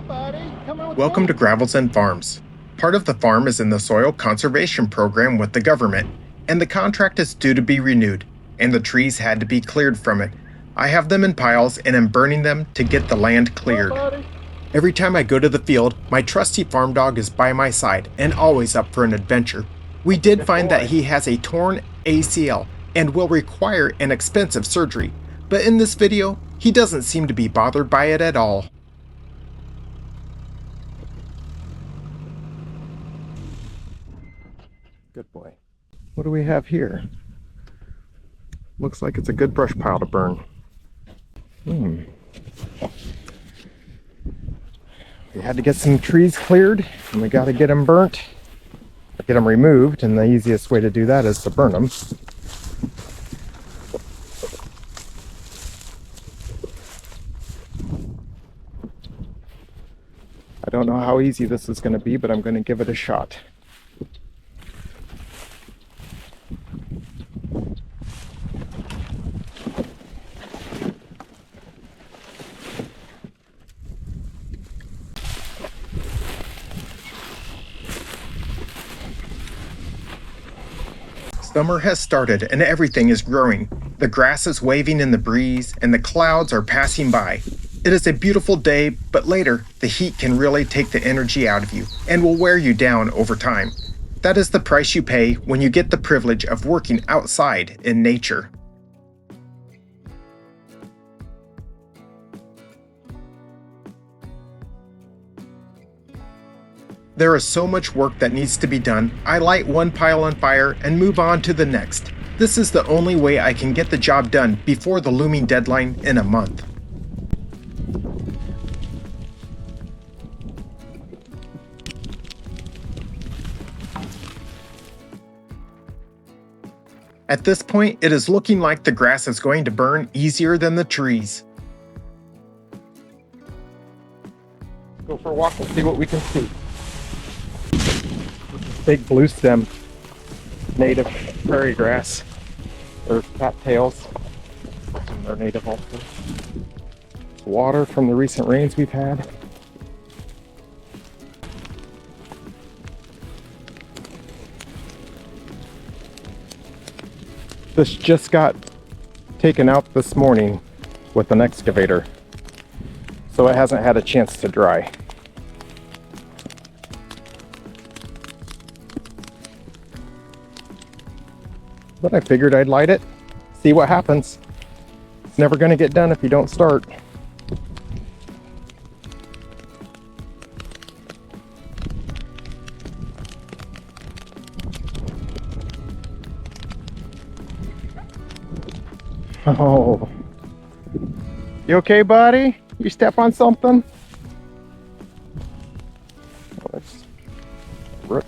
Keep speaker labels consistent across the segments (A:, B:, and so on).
A: Welcome to Gravels and Farms. Part of the farm is in the soil conservation program with the government, and the contract is due to be renewed, and the trees had to be cleared from it. I have them in piles and am burning them to get the land cleared. Every time I go to the field, my trusty farm dog is by my side and always up for an adventure. We did find that he has a torn ACL and will require an expensive surgery, but in this video, he doesn't seem to be bothered by it at all. Good boy. What do we have here? Looks like it's a good brush pile to burn. We had to get some trees cleared, and we got to get them burnt, or get them removed, and the easiest way to do that is to burn them. I don't know how easy this is going to be, but I'm going to give it a shot. Summer has started and everything is growing. The grass is waving in the breeze and the clouds are passing by. It is a beautiful day, but later, the heat can really take the energy out of you and will wear you down over time. That is the price you pay when you get the privilege of working outside in nature. There is so much work that needs to be done, I light one pile on fire and move on to the next. This is the only way I can get the job done before the looming deadline in a month. At this point, it is looking like the grass is going to burn easier than the trees. Go for a walk and see what we can see. Big blue stem, native prairie grass, or cattails, and they're native also. It's water from the recent rains we've had. This just got taken out this morning with an excavator, so it hasn't had a chance to dry. But I figured I'd light it, see what happens. It's never going to get done if you don't start. Oh, you okay, buddy? You step on something? Oh, that's root.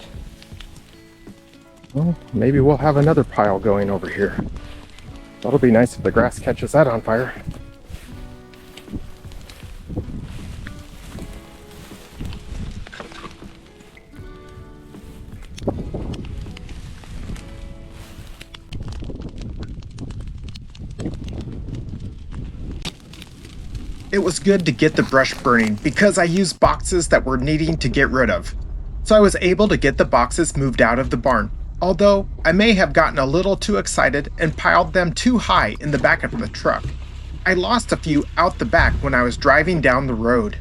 A: Well, maybe we'll have another pile going over here. That'll be nice if the grass catches that on fire. It was good to get the brush burning because I used boxes that were needing to get rid of. So I was able to get the boxes moved out of the barn. Although, I may have gotten a little too excited and piled them too high in the back of the truck. I lost a few out the back when I was driving down the road.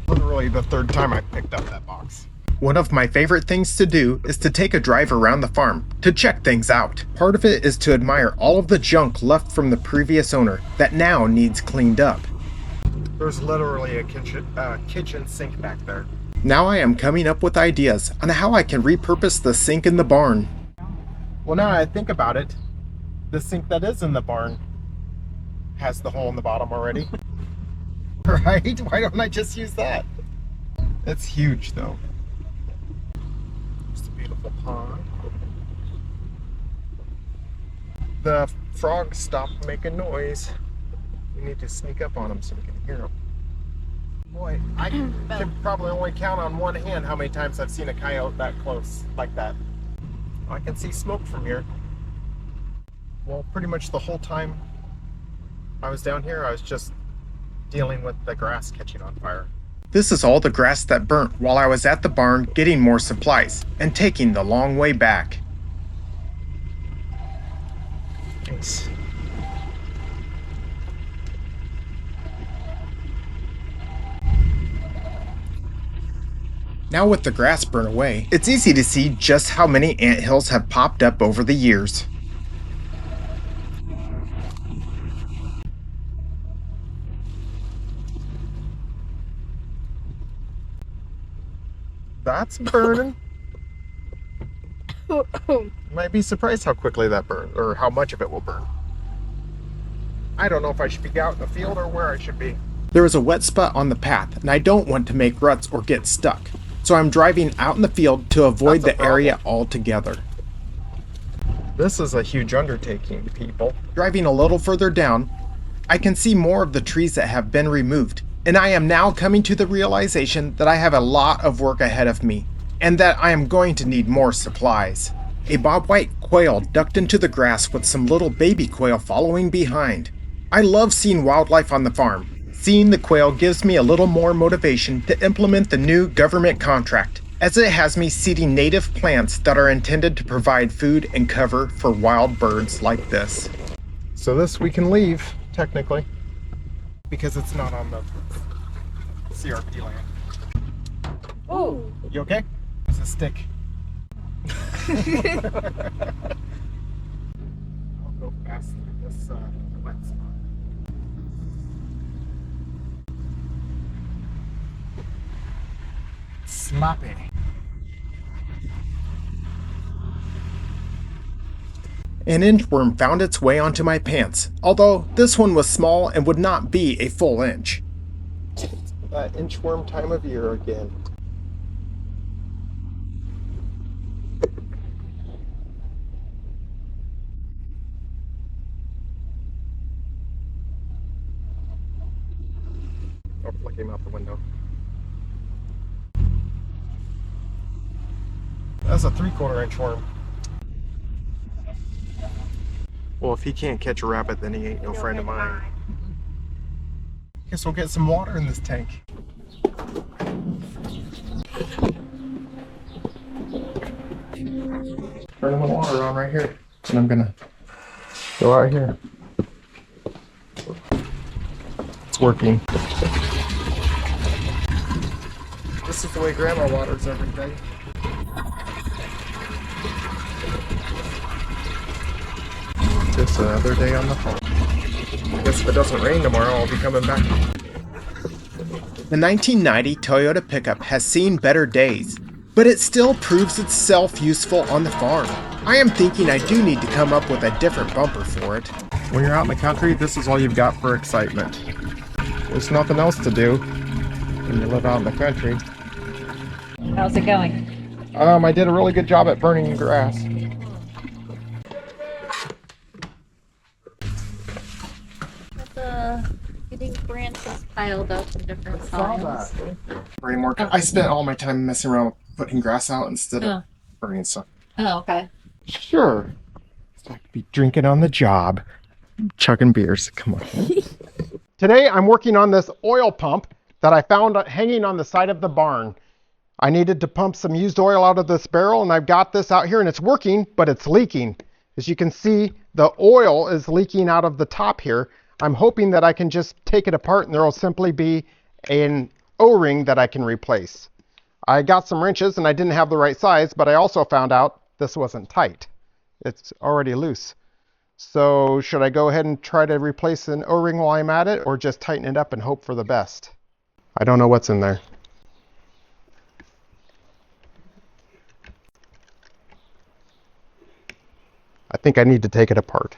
A: Literally the third time I picked up that box. One of my favorite things to do is to take a drive around the farm to check things out. Part of it is to admire all of the junk left from the previous owner that now needs cleaned up. There's literally a kitchen sink back there. Now I am coming up with ideas on how I can repurpose the sink in the barn. Well, now I think about it, the sink that is in the barn has the hole in the bottom already. Right? Why don't I just use that? It's huge though. It's a beautiful pond. The frogs stopped making noise. We need to sneak up on them so we can hear them. Boy, I can probably only count on one hand how many times I've seen a coyote that close, like that. I can see smoke from here. Well, pretty much the whole time I was down here, I was just dealing with the grass catching on fire. This is all the grass that burnt while I was at the barn getting more supplies and taking the long way back. Nice. Now with the grass burnt away, it's easy to see just how many anthills have popped up over the years. That's burning. You might be surprised how quickly that burns, or how much of it will burn. I don't know if I should be out in the field or where I should be. There is a wet spot on the path, and I don't want to make ruts or get stuck. So I'm driving out in the field to avoid the area altogether. This is a huge undertaking, people. Driving a little further down, I can see more of the trees that have been removed, and I am now coming to the realization that I have a lot of work ahead of me, and that I am going to need more supplies. A bobwhite quail ducked into the grass with some little baby quail following behind. I love seeing wildlife on the farm. Seeing the quail gives me a little more motivation to implement the new government contract, as it has me seeding native plants that are intended to provide food and cover for wild birds like this. So this we can leave, technically, because it's not on the CRP land.
B: Oh,
A: You okay? There's a stick. I'll go fast through this wet spot. Sloppy. An inchworm found its way onto my pants, although this one was small and would not be a full inch. That inchworm time of year again. Oh, flick him out the window. That's a 3/4 inch worm. Well, if he can't catch a rabbit, then he ain't no friend of mine. Guess we'll get some water in this tank. Turning the water on right here. And I'm gonna go out here. It's working. This is the way Grandma waters every day. Just another day on the farm. I guess if it doesn't rain tomorrow, I'll be coming back. The 1990 Toyota pickup has seen better days, but it still proves itself useful on the farm. I am thinking I do need to come up with a different bumper for it. When you're out in the country, this is all you've got for excitement. There's nothing else to do when you live out in the country.
B: how's it going?
A: I did a really good job at burning grass.
B: Getting branches piled up in different piles.
A: I spent all my time messing around putting grass out instead of burning stuff.
B: Oh, okay.
A: Sure. So I could be drinking on the job. Chugging beers. Come on. Today I'm working on this oil pump that I found hanging on the side of the barn. I needed to pump some used oil out of this barrel, and I've got this out here and it's working, but it's leaking. As you can see, the oil is leaking out of the top here. I'm hoping that I can just take it apart and there will simply be an O-ring that I can replace. I got some wrenches and I didn't have the right size, but I also found out this wasn't tight. It's already loose. So should I go ahead and try to replace an O-ring while I'm at it, or just tighten it up and hope for the best? I don't know what's in there. I think I need to take it apart.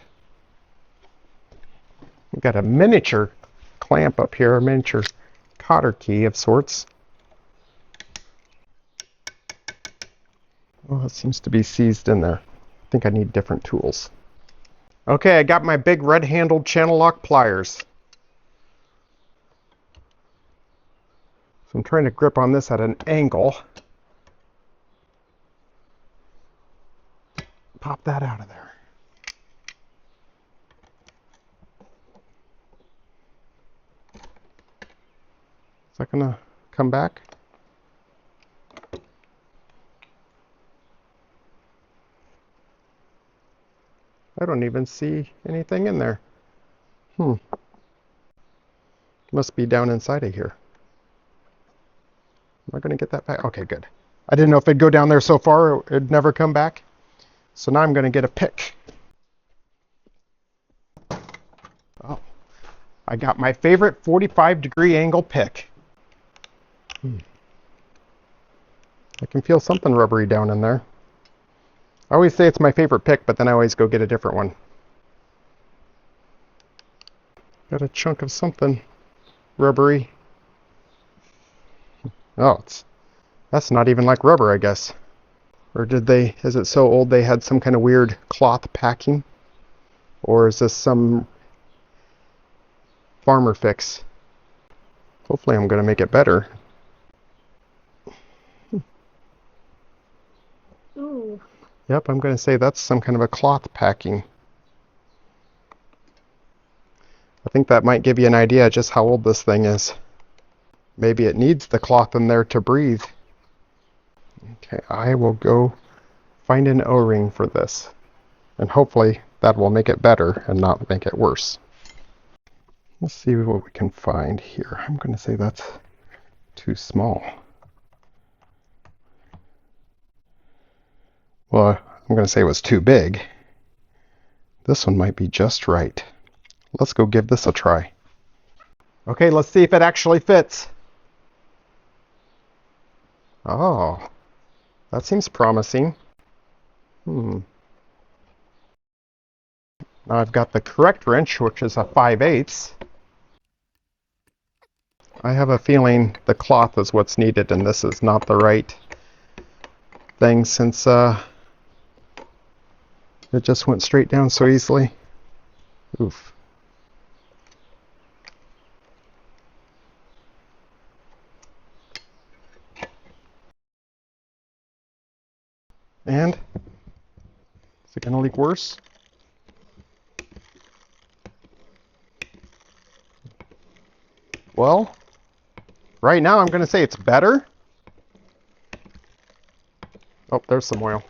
A: We've got a miniature clamp up here, a miniature cotter key of sorts. Well, it seems to be seized in there. I think I need different tools. Okay, I got my big red-handled channel lock pliers. So I'm trying to grip on this at an angle. Pop that out of there. Is that gonna
C: come back? I don't even see anything in there. Must be down inside of here. Am I going to get that back? Okay, good. I didn't know if it'd go down there so far or it'd never come back. So now I'm going to get a pick. Oh, I got my favorite 45-degree angle pick. I can feel something rubbery down in there. I always say it's my favorite pick, but then I always go get a different one. Got a chunk of something rubbery. Oh, that's not even like rubber, I guess. Or is it so old they had some kind of weird cloth packing? Or is this some farmer fix? Hopefully I'm going to make it better.
B: Ooh.
C: Yep, I'm going to say that's some kind of a cloth packing. I think that might give you an idea just how old this thing is. Maybe it needs the cloth in there to breathe. Okay, I will go find an O-ring for this. And hopefully that will make it better and not make it worse. Let's see what we can find here. I'm going to say that's too small. Well, I'm going to say it was too big. This one might be just right. Let's go give this a try. Okay, let's see if it actually fits. Oh, that seems promising. Now I've got the correct wrench, which is a 5/8. I have a feeling the cloth is what's needed, and this is not the right thing since it just went straight down so easily. Oof. And is it going to leak worse? Well, right now I'm going to say it's better. Oh, there's some oil.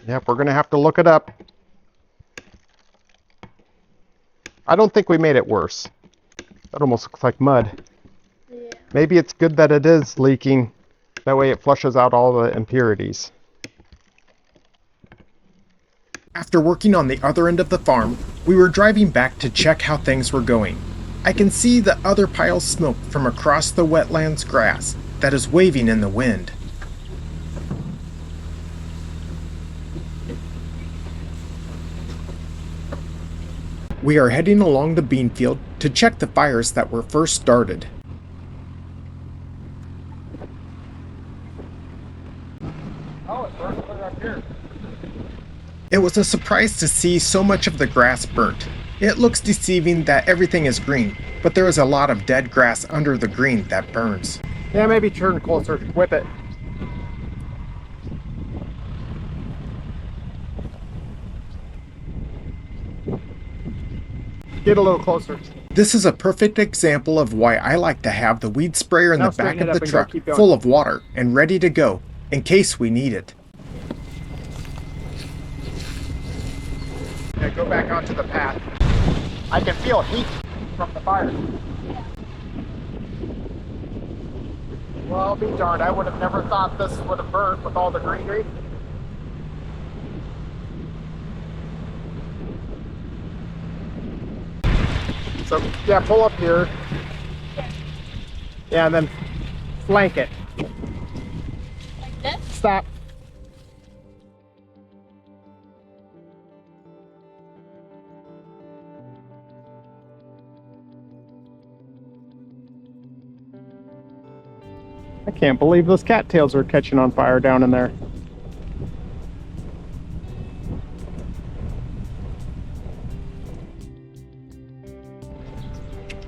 C: Yep, we're going to have to look it up. I don't think we made it worse. That almost looks like mud.
B: Yeah.
C: Maybe it's good that it is leaking. That way it flushes out all the impurities.
A: After working on the other end of the farm, we were driving back to check how things were going. I can see the other pile of smoke from across the wetlands grass that is waving in the wind. We are heading along the bean field to check the fires that were first started.
C: Oh, it's burning up here.
A: It was a surprise to see so much of the grass burnt. It looks deceiving that everything is green, but there is a lot of dead grass under the green that burns.
C: Yeah, maybe turn closer. Whip it. Get a little closer.
A: This is a perfect example of why I like to have the weed sprayer in
C: Now
A: the back
C: straighten it
A: of
C: up
A: the
C: and go.
A: truck
C: Keep going.
A: full of water and ready to go in case we need it.
C: Yeah, go back onto the path. I can feel heat from the fire. Well, I'll be darned. I would have never thought this would have burnt with all the greenery. So, yeah, pull up here. Yeah, and then flank it.
B: Like this?
C: Stop. I can't believe those cattails are catching on fire down in there.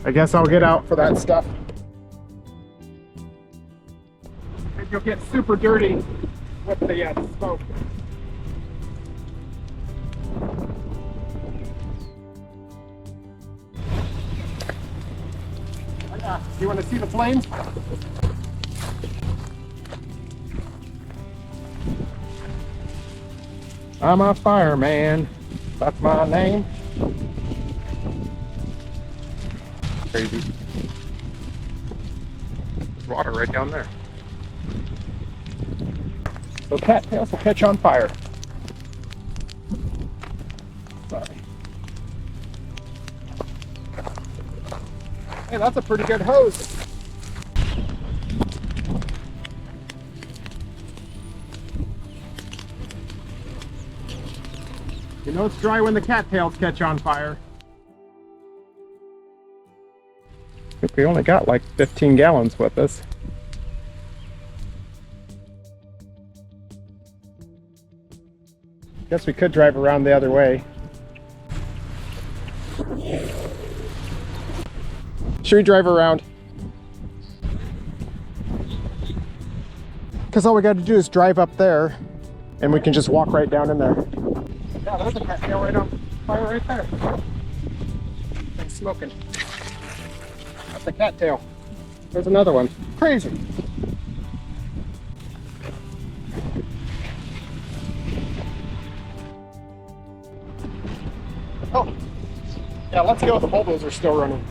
C: I guess I'll get out for that stuff. You'll get super dirty with the smoke. You want to see the flames? I'm a fireman. That's my name. Crazy. There's water right down there. So cattails will catch on fire. Sorry. Hey, that's a pretty good hose. You know it's dry when the cattails catch on fire. I think we only got like 15 gallons with us. Guess we could drive around the other way. Should we drive around? Because all we got to do is drive up there and we can just walk right down in there. Yeah, there's a cattail right on fire right there. It's smoking. That's a cattail. There's another one. Crazy. Oh, yeah, let's go. The bulldozer's still running.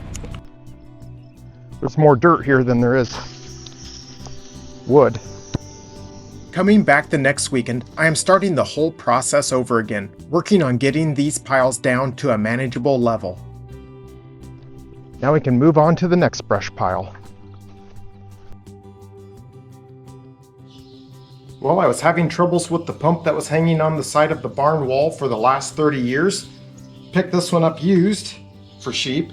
C: There's more dirt here than there is wood.
A: Coming back the next weekend, I am starting the whole process over again, working on getting these piles down to a manageable level.
C: Now we can move on to the next brush pile.
A: Well, I was having troubles with the pump that was hanging on the side of the barn wall for the last 30 years. Picked this one up used for sheep.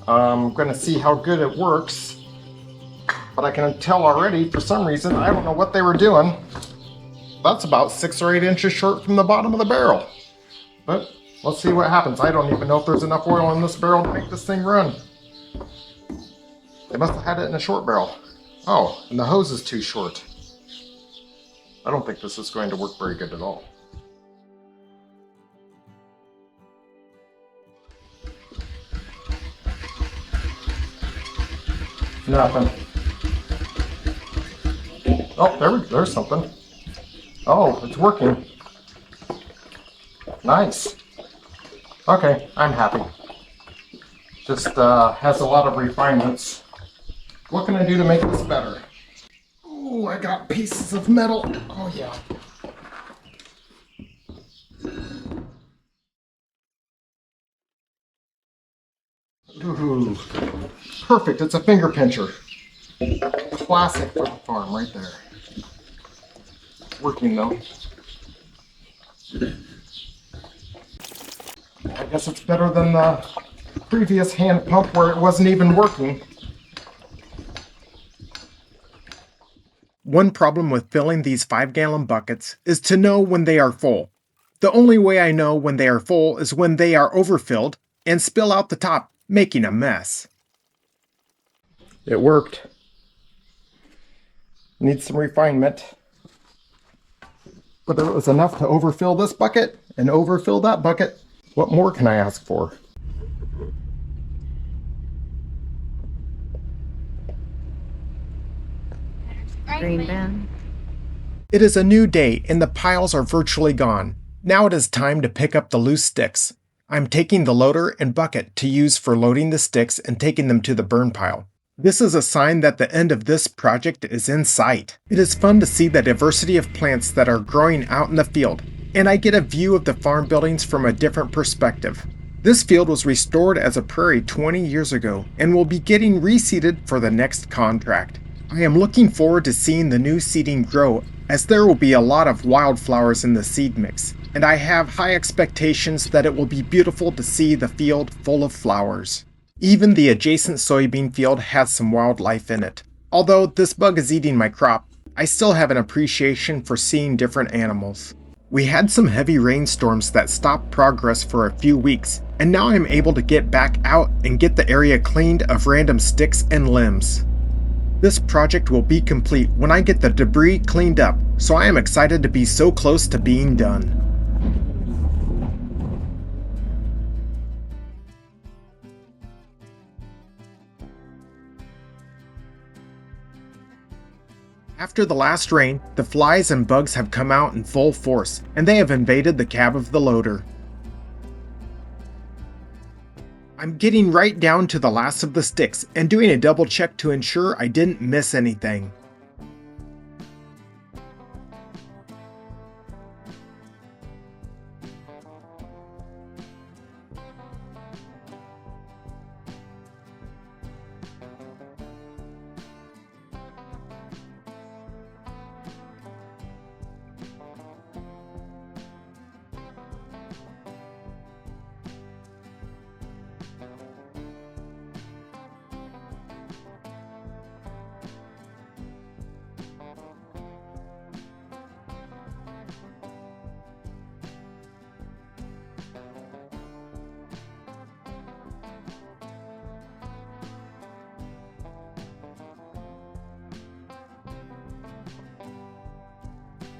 A: I'm going to see how good it works. But I can tell already, for some reason, I don't know what they were doing. That's about 6 or 8 inches short from the bottom of the barrel. But let's see what happens. I don't even know if there's enough oil in this barrel to make this thing run. They must have had it in a short barrel. Oh, and the hose is too short. I don't think this is going to work very good at all. Nothing. Oh, there's something. Oh, it's working. Nice. Okay, I'm happy. Just has a lot of refinements. What can I do to make this better? Oh, I got pieces of metal. Oh, yeah. Ooh, perfect. It's a finger pincher. Classic for the farm right there. Working though. I guess it's better than the previous hand pump where it wasn't even working. One problem with filling these 5-gallon buckets is to know when they are full. The only way I know when they are full is when they are overfilled and spill out the top, making a mess.
C: It worked.
A: Needs some refinement. But it was enough to overfill this bucket and overfill that bucket. What more can I ask for?
B: Green bin.
A: It is a new day and the piles are virtually gone. Now it is time to pick up the loose sticks. I'm taking the loader and bucket to use for loading the sticks and taking them to the burn pile. This is a sign that the end of this project is in sight. It is fun to see the diversity of plants that are growing out in the field, and I get a view of the farm buildings from a different perspective. This field was restored as a prairie 20 years ago and will be getting reseeded for the next contract. I am looking forward to seeing the new seeding grow, as there will be a lot of wildflowers in the seed mix, and I have high expectations that it will be beautiful to see the field full of flowers. Even the adjacent soybean field has some wildlife in it. Although this bug is eating my crop, I still have an appreciation for seeing different animals. We had some heavy rainstorms that stopped progress for a few weeks, and now I'm able to get back out and get the area cleaned of random sticks and limbs. This project will be complete when I get the debris cleaned up, so I am excited to be so close to being done. After the last rain, the flies and bugs have come out in full force, and they have invaded the cab of the loader. I'm getting right down to the last of the sticks and doing a double check to ensure I didn't miss anything.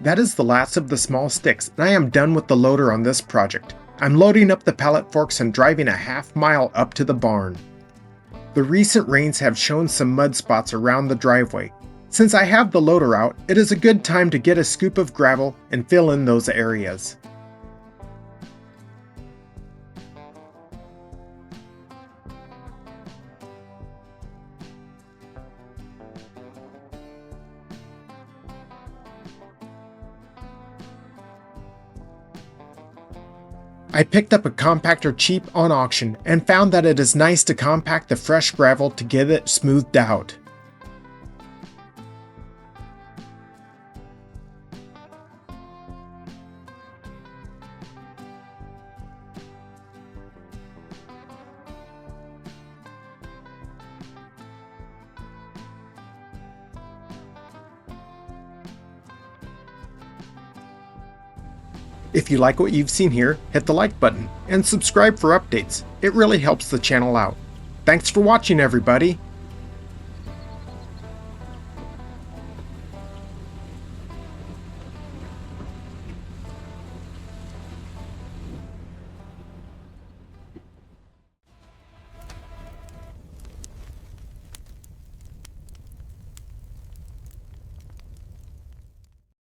A: That is the last of the small sticks, and I am done with the loader on this project. I'm loading up the pallet forks and driving a half-mile up to the barn. The recent rains have shown some mud spots around the driveway. Since I have the loader out, it is a good time to get a scoop of gravel and fill in those areas. I picked up a compactor cheap on auction and found that it is nice to compact the fresh gravel to get it smoothed out. If you like what you've seen here, hit the like button and subscribe for updates. It really helps the channel out. Thanks for watching, everybody.